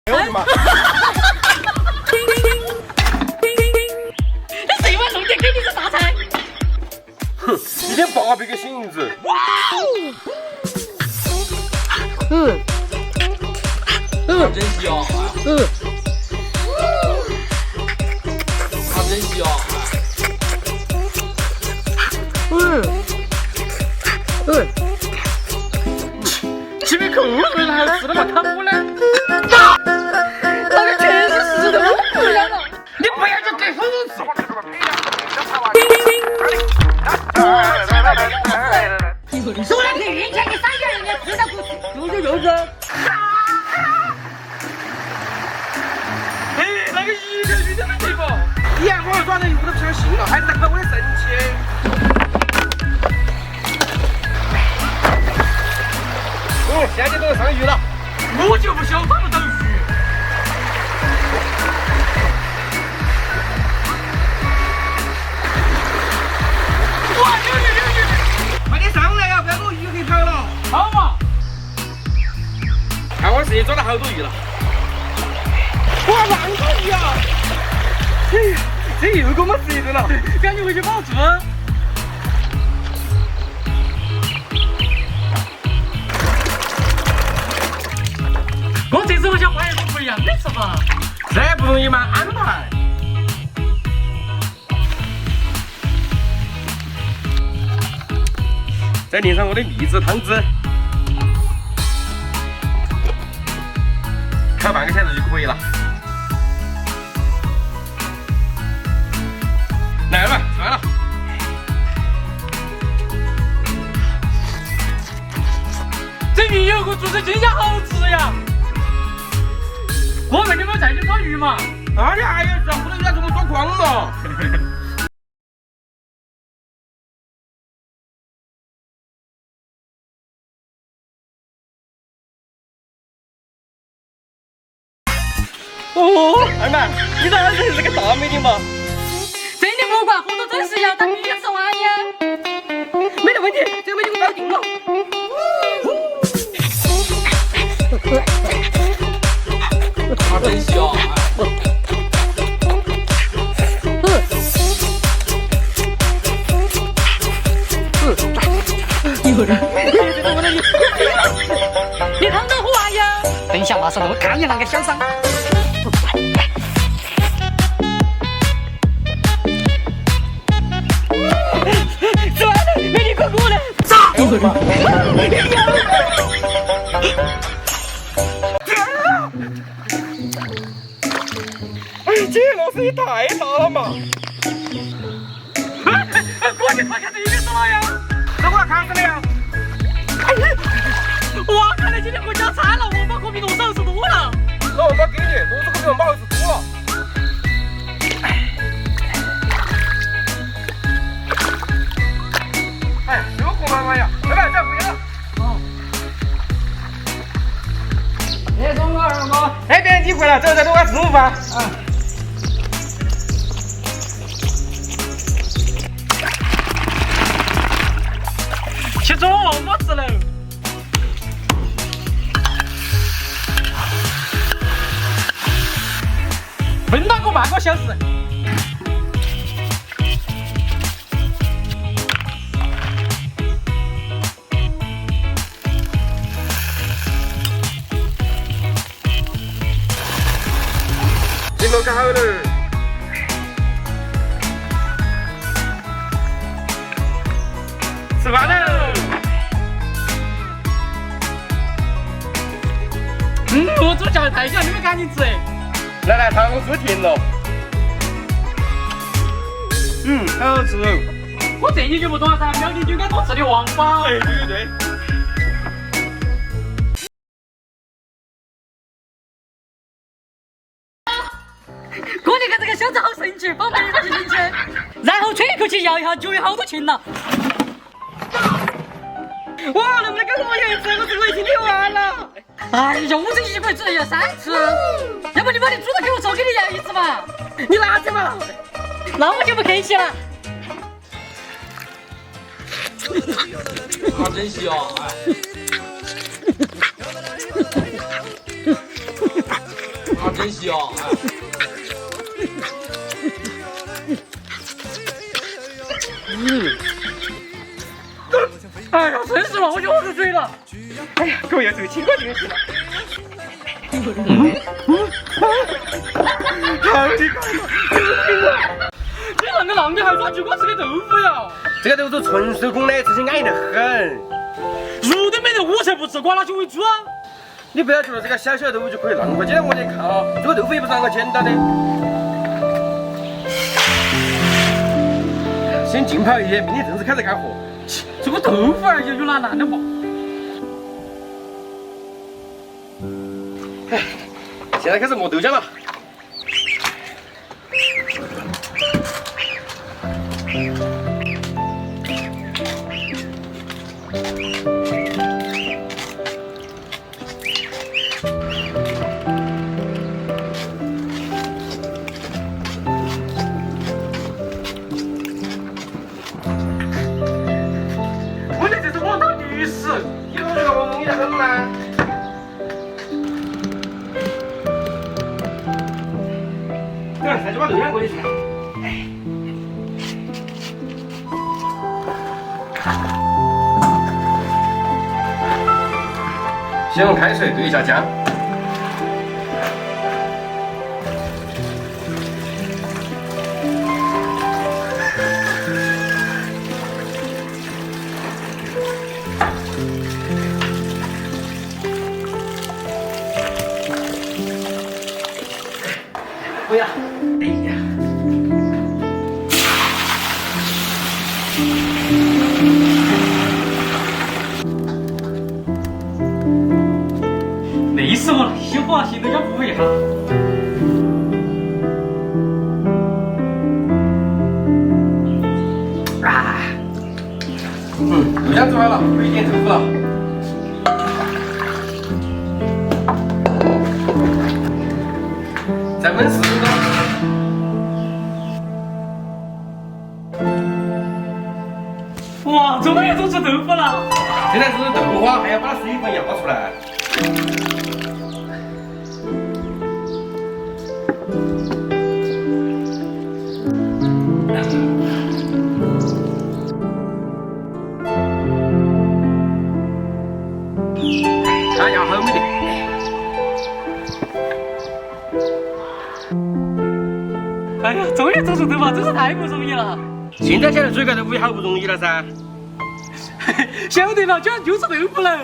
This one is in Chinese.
哎呦我的妈！你这一碗弄点肯定是大菜。哼，一点八百个星子。真香！它真香！前面扣回来还是的嘛，看我呢？那个确实是的，我不了了。你不要就给粉丝。说了骗钱，你3个人家吃到过去，就是。哎，那个一个女的没对不？你看我抓人我都不相信了，还在看我的神气。哦，现在都要上鱼了，我就不想抓不到鱼。哇，有！快点上来呀，不然我鱼给跑了。好嘛！看我视频抓了好多鱼了。哇，烂多鱼啊！这又给我们吃一顿了，赶紧回去保住。我这次我想换一种不一样的吃法，这不容易嘛，安排。再淋上我的秘制汤汁，烤半个小时就可以了。来了，吃完了。这鱼油锅做的真下好吃呀！我问你们再去抓鱼嘛？那你还有事？不能让我们抓光了。哦，二妹，你当然真是个大美女嘛！这里不管活动真是要当必须吃完呀。没得问题，这个美女我搞定了。它真香！有人，你烫得火呀！等一下，马上让我看你那个小伤。吃完了，美女快过来！有人。哎，这个声音太大了嘛！过去快看这一个什么呀？这我要看死了呀！哇，看来今天回家惨了，我把国民多少是多了。那我给你，我这个比我毛是多了。哎，这个红妈妈呀，拜拜，再回了。哎，中国二毛。哎，别人你回来，走，我要吃午饭。去做没吃了。焖了个半个小时。进路搞好了。吃饭喽！我煮饺子太香，你们赶紧吃。来，汤叔停了。好好吃哦。我这你就不懂了噻，苗栗就应该多吃点王八。哎，对。哥，你看这个小子好神奇，放1个就进去，然后吹一口气摇一下，就有好多钱了。哇，能不能跟我一次？我这个已经流完了。哎呀，我这一回只要3次，要不你把你煮的给我做，给你摇一次嘛。你拿去嘛。那我就不客气了。它真香！哎。练习哦。哎呀，真是老酒子醉了。哎呀，狗要走轻快点行了。好厉害嘛！你那个浪的还抓住我吃个豆腐呀？这个豆腐纯手工的，这些安逸得很。肉都没得，我才不吃，管他去喂猪啊！你不要觉得这个小小的豆腐就可以那么简单，我来看啊，这个豆腐也不是那么简单的。先浸泡一夜，明天正式开始干活。这个豆腐而已，有哪难的嘛？哎，现在开始磨豆浆了。问题就是我当律师，你不觉得我容易得很吗？对，再去把豆浆过去。先用开水兑一下姜。不要，哎呀！累死我了，心火心都要补一下。啊，豆浆煮好了，可以点豆腐了。再焖10分钟。哇，终于做出豆腐了！现在是豆花，还要把水分压出来。看要好没得。哎呀，终于做出豆腐，真是太不容易了。现在想要做一个豆腐也好不容易了噻。晓得了，居然就吃豆腐了。